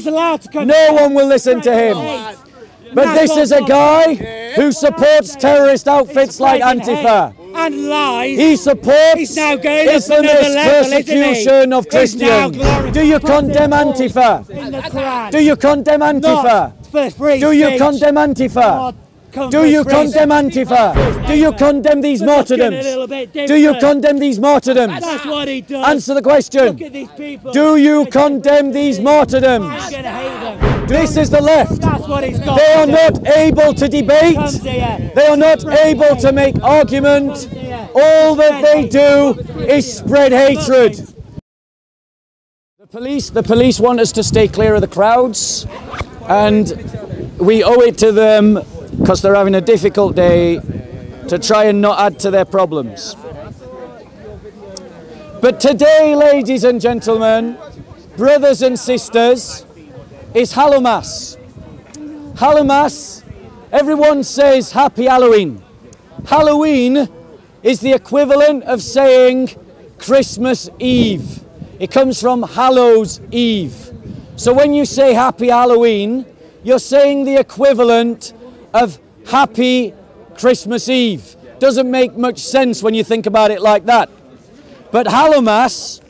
He's allowed to come. No one will listen to him. But this is a guy who supports terrorist outfits like Antifa. And lies. He supports He's now going Islamist persecution of Christians. Do you condemn Antifa? Do you condemn Antifa? Do you condemn Antifa? Do you condemn Antifa? Do you condemn these martyrdoms? Do you condemn these martyrdoms? That's what he does. Answer the question. Look at these people. Do you condemn these martyrdoms? I'm gonna hate them. This is the left. That's what he's got. They are not able to debate. They are not able to make argument. All that they do is spread hatred. The police want us to stay clear of the crowds, and we owe it to them, because they're having a difficult day, to try and not add to their problems. But today, ladies and gentlemen, brothers and sisters, is Hallowmas. Hallowmas, everyone says Happy Halloween. Halloween is the equivalent of saying Christmas Eve. It comes from Hallows Eve. So when you say Happy Halloween, you're saying the equivalent of Happy Christmas Eve. Doesn't make much sense when you think about it like that. But Hallowmas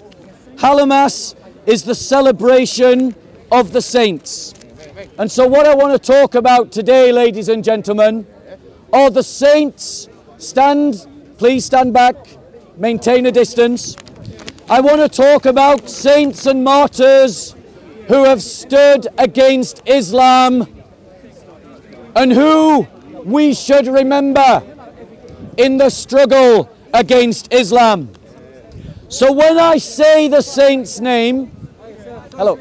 is the celebration of the saints. And so what I want to talk about today, ladies and gentlemen, are the saints. Please stand back, maintain a distance. I want to talk about saints and martyrs who have stood against Islam and who we should remember in the struggle against Islam. So when I say the saint's name, hello,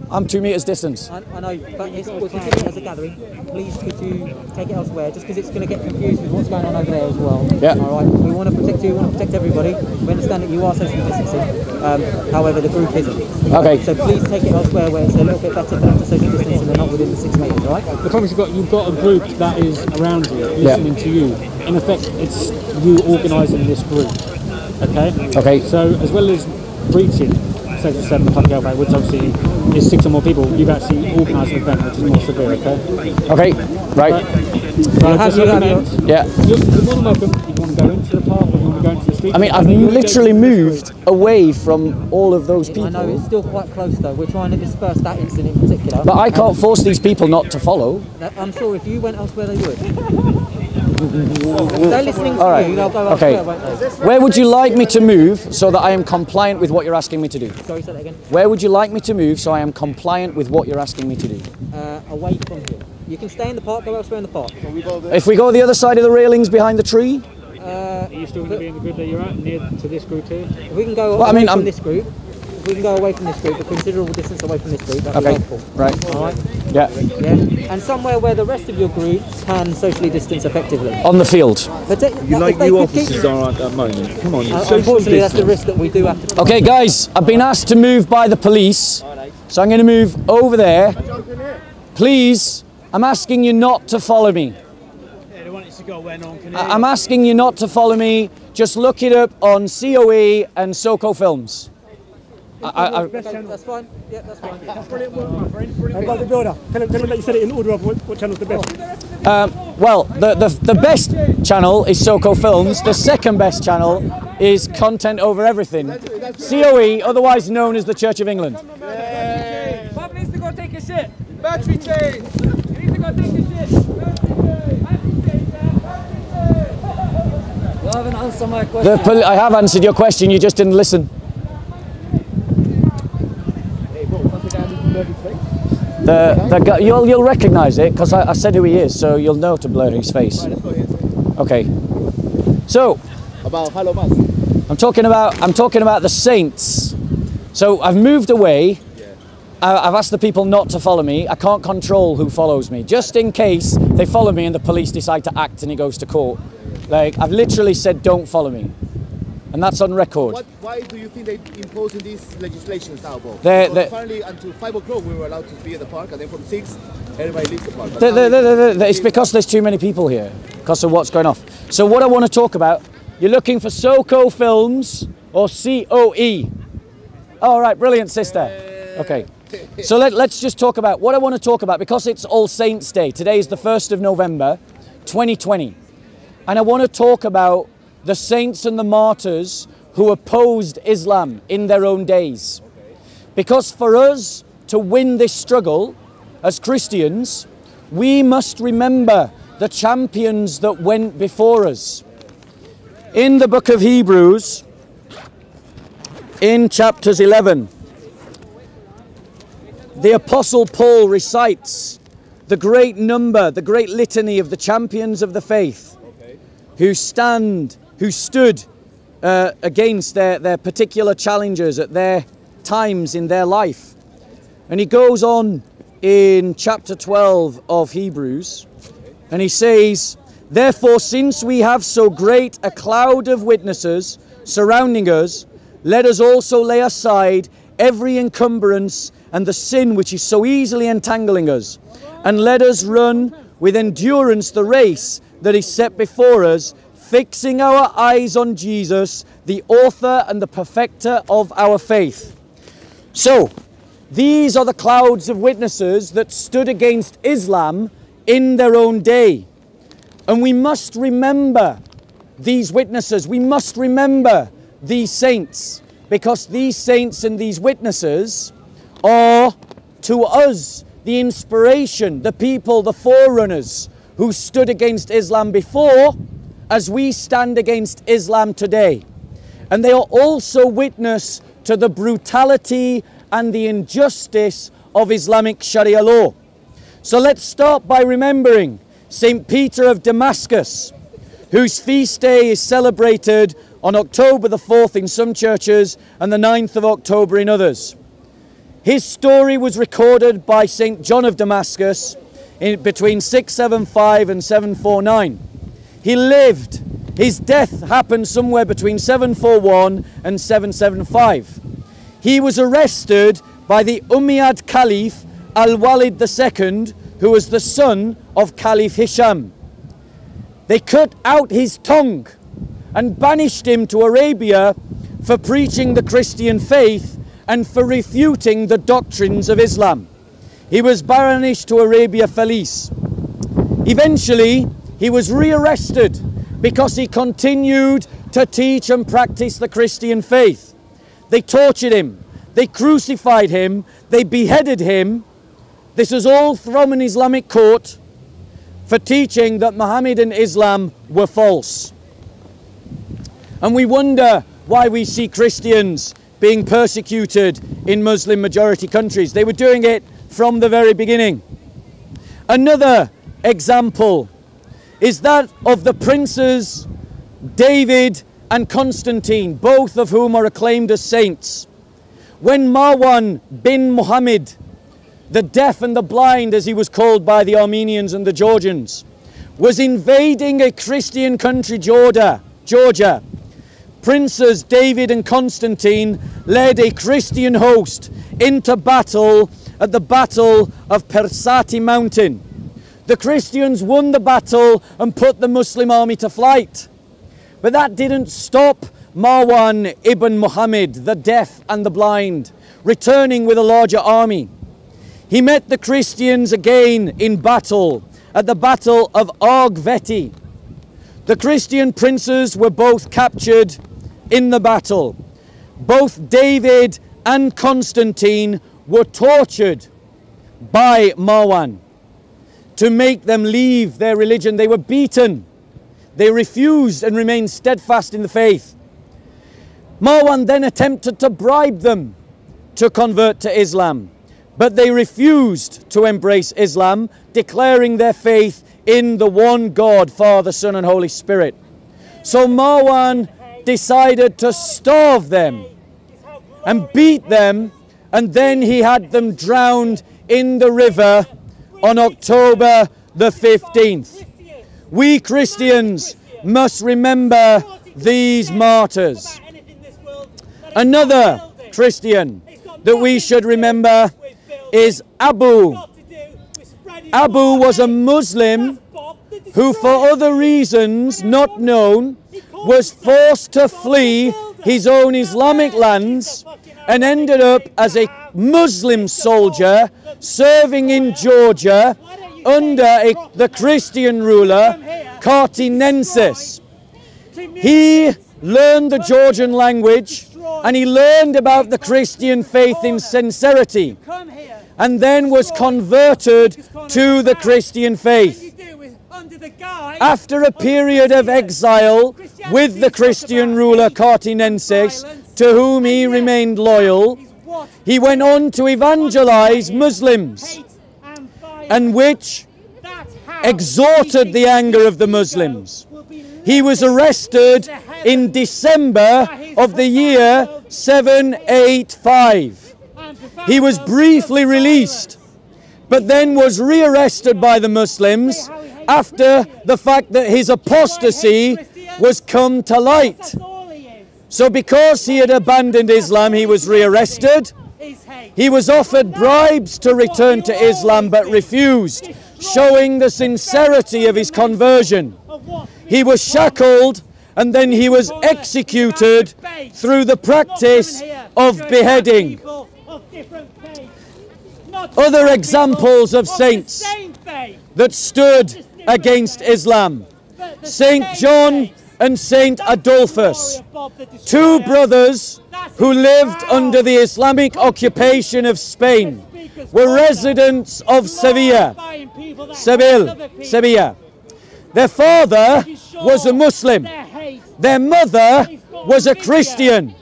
I'm 2 meters distance. I know, but we're considering it as a gathering. Please could you take it elsewhere, just because it's going to get confused with what's going on over there as well. Yeah. All right, we want to protect you, we want to protect everybody. We understand that you are social distancing, however the group isn't. Okay. So please take it elsewhere where it's a little bit better for social distancing and not within the 6 meters, all right? The problem is you've got a group that is around you, listening to you. In effect, it's you organising this group. Okay? Okay. So as well as preaching Section 7 public health act, which obviously is 6 or more people, you've actually organised an event which is more severe, okay? Okay, right. Yeah. You're more than welcome. You want to go into the park or you want to go into the street? I mean, I've literally moved away from all of those people. I know, it's still quite close though. We're trying to disperse that incident in particular. But I can't force these people not to follow. I'm sure if you went elsewhere, they would. They're listening to you, they'll go elsewhere, won't they? Where would you like me to move so that I am compliant with what you're asking me to do? Sorry, say that again. Where would you like me to move so I am compliant with what you're asking me to do? Away from here. You can stay in the park, go elsewhere in the park. If we go the other side of the railings behind the tree? Are you still going to be in the group that you're at, near to this group here? We can go away from this group. We can go away from this group, a considerable distance away from this group. That'd be helpful. Right. All right. Yeah. Yeah. And somewhere where the rest of your group can socially distance effectively. On the field. But you like new officers are at that moment. Come on. Unfortunately, that's the risk that we do have to. Okay, guys, I've been asked to move by the police, so I'm going to move over there. Please, I'm asking you not to follow me. I'm asking you not to follow me. Just look it up on COE and SoCo Films. That's fine. Yeah, that's fine. That's brilliant work, my friend. Brilliant work. The builder. Tell him that you said it in order of what channel's the best. Well, the best channel is SoCo Films. The second best channel is Content Over Everything. COE, otherwise known as the Church of England. Bob needs to go take a shit. Battery change. He needs to go take a shit. You haven't answered my question. I have answered your question, you just didn't listen. The guy, you'll recognise it because I said who he is, so you'll know to blur his face. Okay. So About Hallowmas. I'm talking about the saints. So I've moved away. I've asked the people not to follow me. I can't control who follows me, just in case they follow me and the police decide to act and it goes to court. Like, I've literally said don't follow me, and that's on record. Why do you think they're imposing these legislations now, Bob? Apparently until 5 o'clock we were allowed to be at the park, and then from 6 everybody leaves the park. It's because there's too many people here, because of what's going off. So what I want to talk about, you're looking for SoCo Films or COE. All right, brilliant, sister. Okay. So let's just talk about what I want to talk about, because it's All Saints Day. Today is the 1st of November, 2020. And I want to talk about the saints and the martyrs who opposed Islam in their own days. Because for us to win this struggle as Christians, we must remember the champions that went before us. In the book of Hebrews, in chapters 11, the Apostle Paul recites the great number, the great litany of the champions of the faith who stood against their particular challenges at their times in their life. And he goes on in chapter 12 of Hebrews, and he says, "Therefore, since we have so great a cloud of witnesses surrounding us, let us also lay aside every encumbrance and the sin which is so easily entangling us, and let us run with endurance the race that is set before us, fixing our eyes on Jesus, the author and the perfecter of our faith." So, these are the clouds of witnesses that stood against Islam in their own day. And we must remember these witnesses. We must remember these saints, because these saints and these witnesses are, to us, the inspiration, the people, the forerunners who stood against Islam before, as we stand against Islam today. And they are also witness to the brutality and the injustice of Islamic Sharia law. So let's start by remembering St. Peter of Damascus, whose feast day is celebrated on October the 4th in some churches and the 9th of October in others. His story was recorded by St. John of Damascus between 675 and 749. He lived. His death happened somewhere between 741 and 775. He was arrested by the Umayyad Caliph Al-Walid II, who was the son of Caliph Hisham. They cut out his tongue and banished him to Arabia for preaching the Christian faith and for refuting the doctrines of Islam. He was banished to Arabia Felice. Eventually, he was rearrested because he continued to teach and practice the Christian faith. They tortured him, they crucified him, they beheaded him. This was all from an Islamic court for teaching that Muhammad and Islam were false. And we wonder why we see Christians being persecuted in Muslim majority countries. They were doing it from the very beginning. Another example is that of the princes David and Constantine, both of whom are acclaimed as saints. When Marwan bin Muhammad, the deaf and the blind as he was called by the Armenians and the Georgians, was invading a Christian country, Georgia, princes David and Constantine led a Christian host into battle at the Battle of Persati Mountain. The Christians won the battle and put the Muslim army to flight. But that didn't stop Marwan ibn Muhammad, the deaf and the blind, returning with a larger army. He met the Christians again in battle at the Battle of Argveti. The Christian princes were both captured in the battle. Both David and Constantine were tortured by Marwan to make them leave their religion. They were beaten. They refused and remained steadfast in the faith. Marwan then attempted to bribe them to convert to Islam, but they refused to embrace Islam, declaring their faith in the one God, Father, Son, and Holy Spirit. So Marwan decided to starve them and beat them, and then he had them drowned in the river on October the 15th. We Christians must remember these martyrs. Another Christian that we should remember is Abu. Abu was a Muslim who, for other reasons not known, was forced to flee his own Islamic lands and ended up as a Muslim soldier serving in Georgia under the Christian ruler Cartinensis. He learned the Georgian language and he learned about the Christian faith in sincerity and then was converted to the Christian faith. After a period of exile with the Christian ruler Cartinensis, to whom he remained loyal, he went on to evangelize Muslims, and which exhorted the anger of the Muslims. He was arrested in December of the year 785. He was briefly released, but then was rearrested by the Muslims after the fact that his apostasy was come to light. So because he had abandoned Islam, he was rearrested. He was offered bribes to return to Islam but refused, showing the sincerity of his conversion. He was shackled and then he was executed through the practice of beheading. Other examples of saints that stood against Islam: Saint John and Saint Adolphus, two brothers who lived under the Islamic occupation of Spain, were residents of Seville. Their father was a Muslim, their mother was a Christian,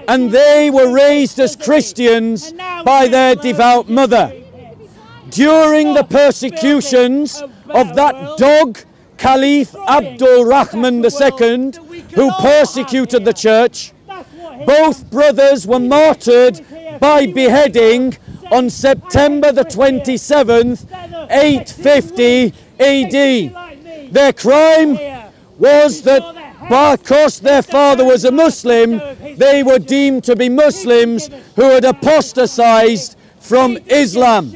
and they were raised as Christians by their devout mother. During the persecutions of that dog, Caliph Abdul Rahman II, who persecuted the church, both brothers were martyred by beheading on September the 27th, 850 AD. Their crime was that because their father was a Muslim, they were deemed to be Muslims who had apostatized from Islam.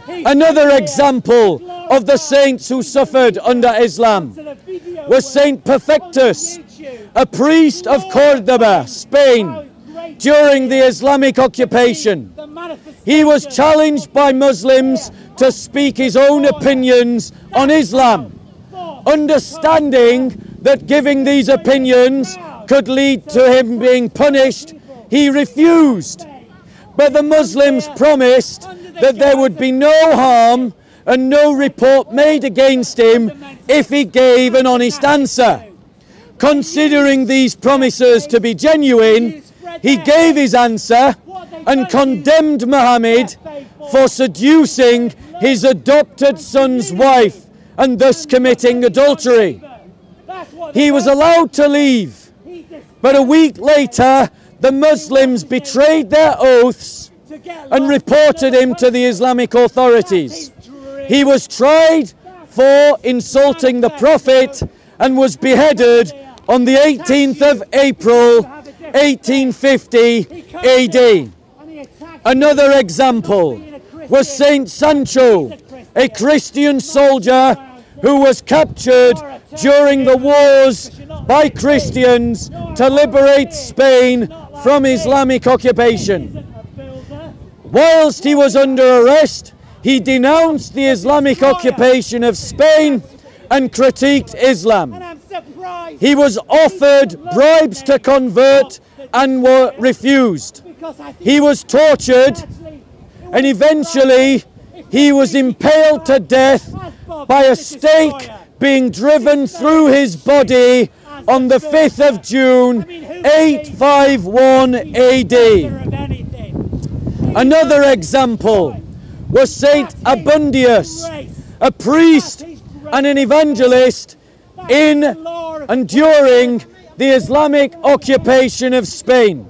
Another example of the saints who suffered under Islam was Saint Perfectus, a priest of Cordoba, Spain, during the Islamic occupation. He was challenged by Muslims to speak his own opinions on Islam, understanding that giving these opinions could lead to him being punished. He refused, but the Muslims promised that there would be no harm and no report made against him if he gave an honest answer. Considering these promises to be genuine, he gave his answer and condemned Muhammad for seducing his adopted son's wife and thus committing adultery. He was allowed to leave, but a week later the Muslims betrayed their oaths and reported him to the Islamic authorities. He was tried for insulting the Prophet and was beheaded on the 18th of April 1850 AD. Another example was Saint Sancho, a Christian soldier who was captured during the wars by Christians to liberate Spain from Islamic occupation. Whilst he was under arrest, he denounced the Islamic occupation of Spain and critiqued Islam. He was offered bribes to convert and were refused. He was tortured and eventually he was impaled to death by a stake being driven through his body on the 5th of June 851 AD. Another example was Saint Abundius, a priest and an evangelist in and during the Islamic occupation of Spain.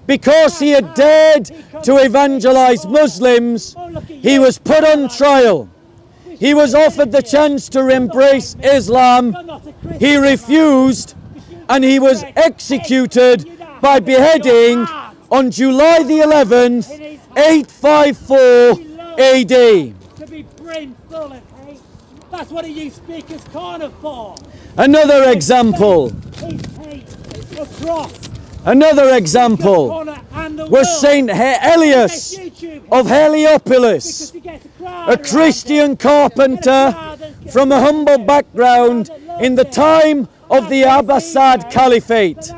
Because he had dared to evangelize Muslims, he was put on trial. He was offered the chance to embrace Islam. He refused and he was executed by beheading on July the 11th, 854 AD. To be brimful of hate. That's what a youth speaker's corner for. Another example. Hate across Another example was Saint Elias of Heliopolis, a Christian carpenter from a humble background in the time of the Abbasid Caliphate.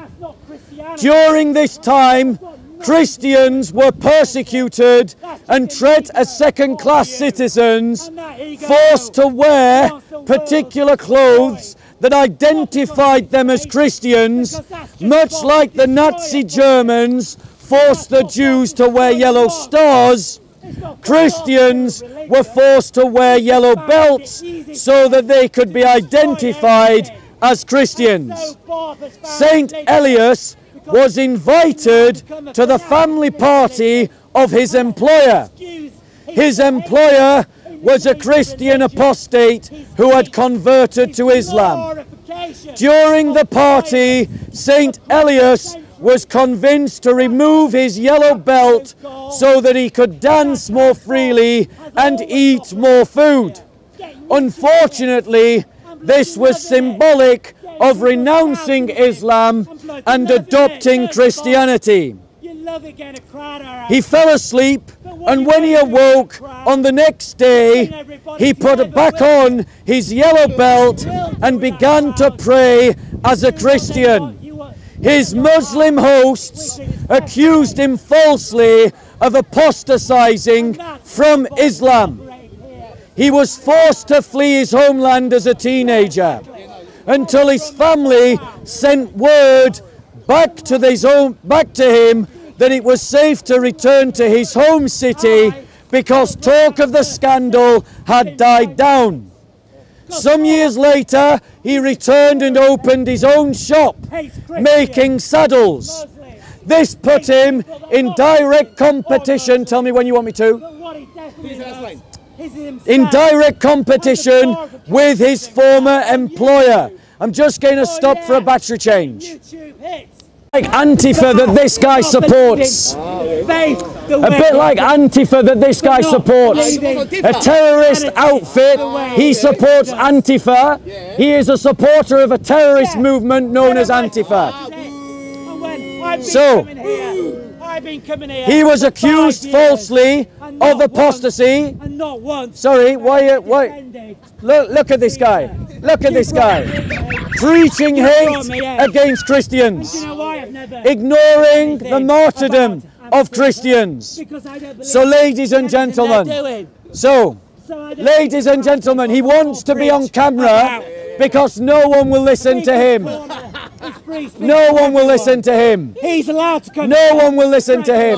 During this time, Christians were persecuted and treated as second-class citizens, forced to wear particular clothes that identified them as Christians, much like the Nazi Germans forced the Jews to wear yellow stars. Christians were forced to wear yellow belts so that they could be identified as Christians. Saint Elias was invited to the family party of his employer. His employer was a Christian apostate who had converted to Islam. During the party, Saint Elias was convinced to remove his yellow belt so that he could dance more freely and eat more food. Unfortunately, this was symbolic of renouncing Islam and adopting Christianity. He fell asleep, and when he awoke on the next day, he put back on his yellow belt and began to pray as a Christian. His Muslim hosts accused him falsely of apostatizing from Islam. He was forced to flee his homeland as a teenager until his family sent word back to him that it was safe to return to his home city because talk of the scandal had died down. Some years later, he returned and opened his own shop, making saddles. This put him in direct competition. Tell me when you want me to. In direct competition with his former employer. I'm just going to stop for a battery change. Like Antifa that this guy supports. A bit like Antifa that this guy supports. A terrorist outfit. He supports Antifa. He is a supporter of a terrorist movement known as Antifa. So, he was accused falsely of apostasy. Sorry, why? Look at this guy. Look at this guy. Preaching hate against Christians. Ignoring the martyrdom of Christians. So, ladies and gentlemen, he wants to be on camera because no one will listen to him. No one will listen to him. He's allowed to come. No one will listen to him.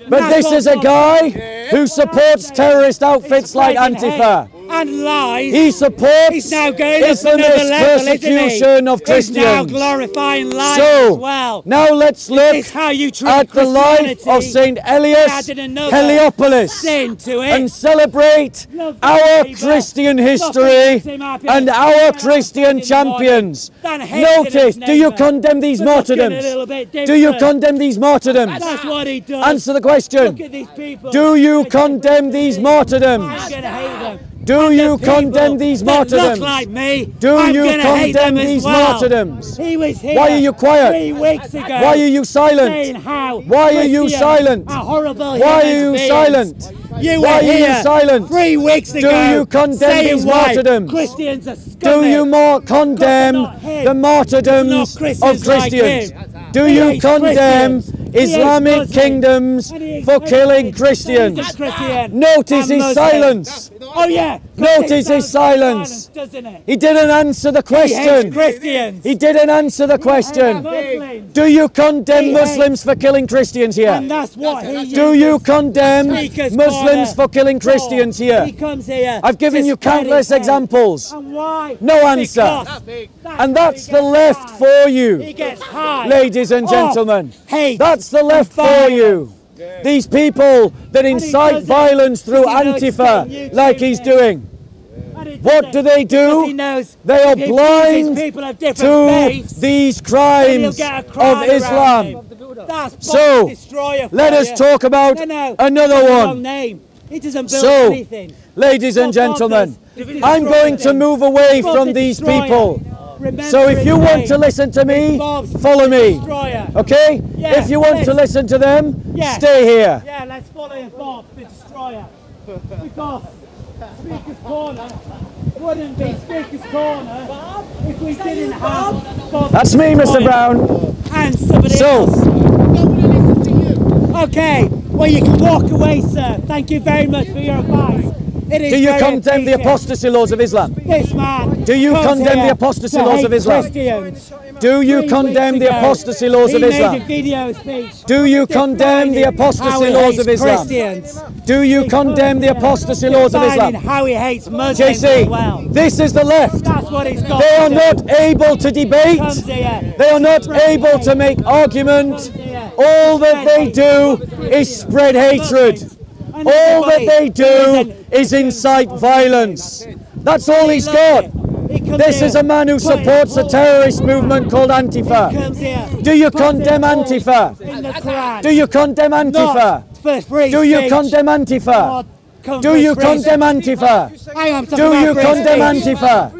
But this is a guy who supports terrorist outfits like Antifa. And lies. He supports He's now going Islamist persecution of Christians. He's now glorifying lies as well. Now let's look at the life of Saint Elias Heliopolis and celebrate our Christian history and our Christian champions. Notice, do you condemn these martyrdoms? Do you condemn these martyrdoms? That's what he does. Answer the question. Look at these people. Do you condemn these martyrdoms? I'm going to hate them. Do you condemn these martyrdoms? Look like me. Do you condemn these martyrdoms? He was here. Why are you quiet? 3 weeks ago. Why are you silent? Why are you silent? Why are you silent? Why are you silent? 3 weeks ago. Do you condemn these martyrdoms? Christians are scummy. Do you condemn the martyrdoms of Christians? Do you condemn Islamic kingdoms for killing Christians? Notice his silence. Oh yeah. Notice his silence. He didn't answer the question. He didn't answer the question. Do you condemn Muslims for killing Christians here? And that's what he uses. Do you condemn Muslims for killing Christians here? He comes here. I've given you countless examples. And why? No answer. And that's the left for you. He gets high. Ladies and gentlemen, hate that's the left for you. These people that incite violence through Antifa, like he's doing. What do? They are blind to these crimes of Islam. So, let us talk about another one. So, ladies and gentlemen, I'm going to move away from these people So if you want to listen to me, follow me. Okay? Yeah, if you want to listen to them, stay here. Yeah, let's follow Bob, the Destroyer. Because Speaker's Corner wouldn't be Speaker's Corner if we didn't have Bob. That's me, Mr. Brown. And somebody else. Okay, well you can walk away, sir. Thank you very much for your advice. It is do you very condemn the apostasy laws of Islam? This man. Do you condemn the apostasy laws of Islam? Christians. Do you condemn the apostasy laws of Islam? He made a video speech. Do you condemn the apostasy laws of Islam? Christians. Do you condemn the apostasy laws of Islam? How he hates Muslims JC, as well. this is the left. That's what he's got. They are not able to debate. Comes here. They are not able to make argument. All that they do is spread hatred. All that they do is incite violence. That's all he's got. This is a man who supports a terrorist movement called Antifa. Do you condemn Antifa? Do you condemn Antifa? Do you condemn Antifa? Do you condemn Antifa? Do you condemn Antifa?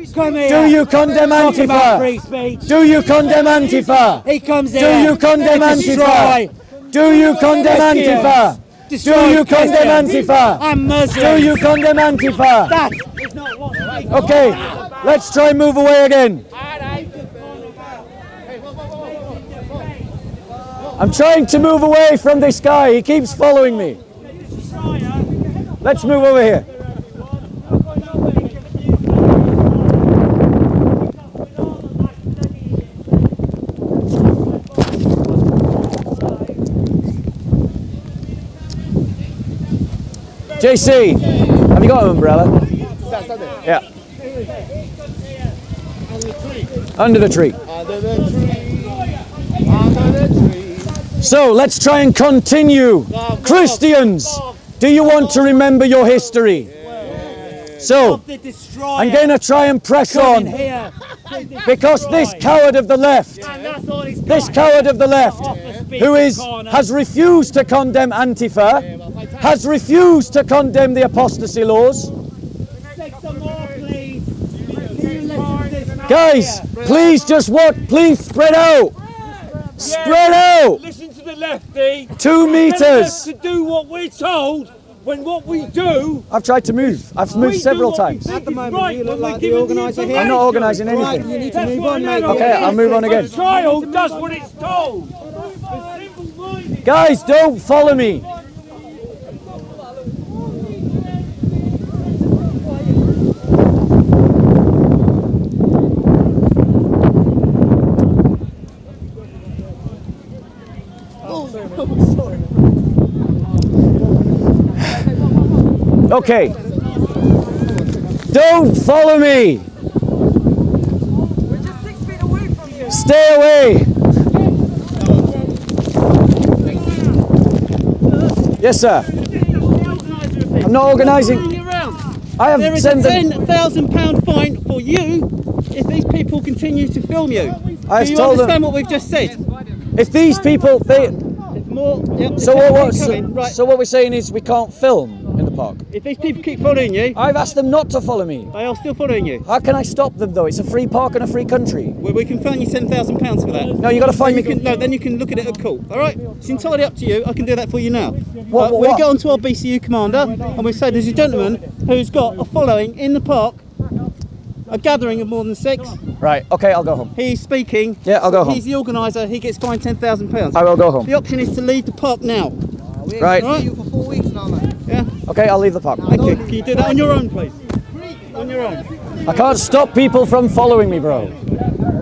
Do you condemn Antifa? Do you condemn Antifa? He comes here. Do you condemn Antifa? Do you condemn Antifa? Do you condemn Antifa? I'm Muslim. Do you condemn Antifa? That is not what Okay, let's try and move away again. I'm trying to move away from this guy. He keeps following me. Let's move over here. JC, have you got an umbrella? Yeah. Under the tree. So let's try and continue. Christians, do you want to remember your history? So I'm going to try and press on, because this coward of the left, who has refused to condemn Antifa, has refused to condemn the apostasy laws. Guys, please please spread out. Spread out. Listen to the lefty. 2 meters. To do what we're told, when what we do. I've tried to move. I've moved several times. At the moment, you look like the organiser here. I'm not organising anything. You need to move on, mate. Okay, I'll move on again. The child does what it's told. Guys, don't follow me. Okay. Don't follow me. We're just 6 feet away from you. Stay away. Yes, sir. I'm not organising. I have There is a £10,000 fine for you if these people continue to film you. I've Do you told them- understand what we've just said? If these people, so what we're saying is we can't film in the park. If these people keep following you, I've asked them not to follow me. they are still following you. How can I stop them though? It's a free park and a free country. Well, we can fine you £10,000 for that. No, you got to find me. Then you can look at it at court. All right, it's entirely up to you. I can do that for you now. What? We'll get on to our BCU commander and we say there's a gentleman who's got a following in the park, a gathering of more than 6. Right. Okay, I'll go home. He's speaking. Yeah, I'll go home. He's the organiser. He gets fined £10,000. I will go home. The option is to leave the park now. Right. Right. You for 4 weeks now, man. Yeah. Okay, I'll leave the park. Thank you. Can you do that on your own, please? On your own. I can't stop people from following me, bro.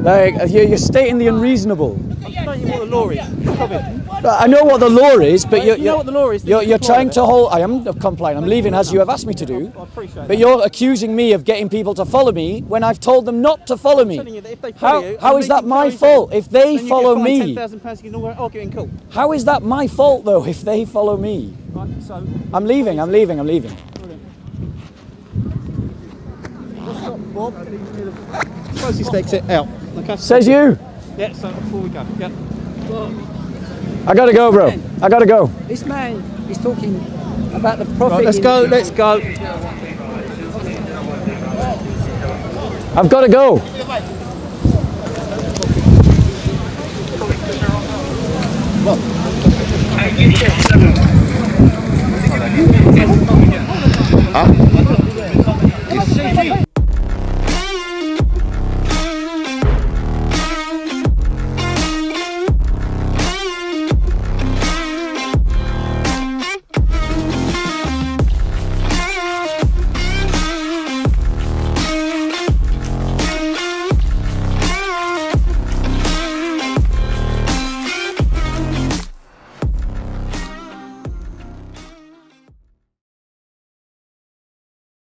Like you're stating the unreasonable. I'm telling you what the law is. Stop it. I know what the law is, but You know what the law is, then you're comply trying with to hold. I am complying. I'm leaving as you have asked me to do. I appreciate But you're accusing me of getting people to follow me when I've told them not to follow I'm telling me. you that if they follow you, How is that my fault? If they then you follow get fined me, £10,000, you can argue in court. how is that my fault though? If they follow me, Right, so I'm leaving. I'm leaving. I'm leaving. closest exit out. Okay. Says you. Yeah. So before we go. Yeah. I gotta go, bro. I gotta go. This man is talking about the prophet. Right, let's go. Let's go. I've got to go. Huh?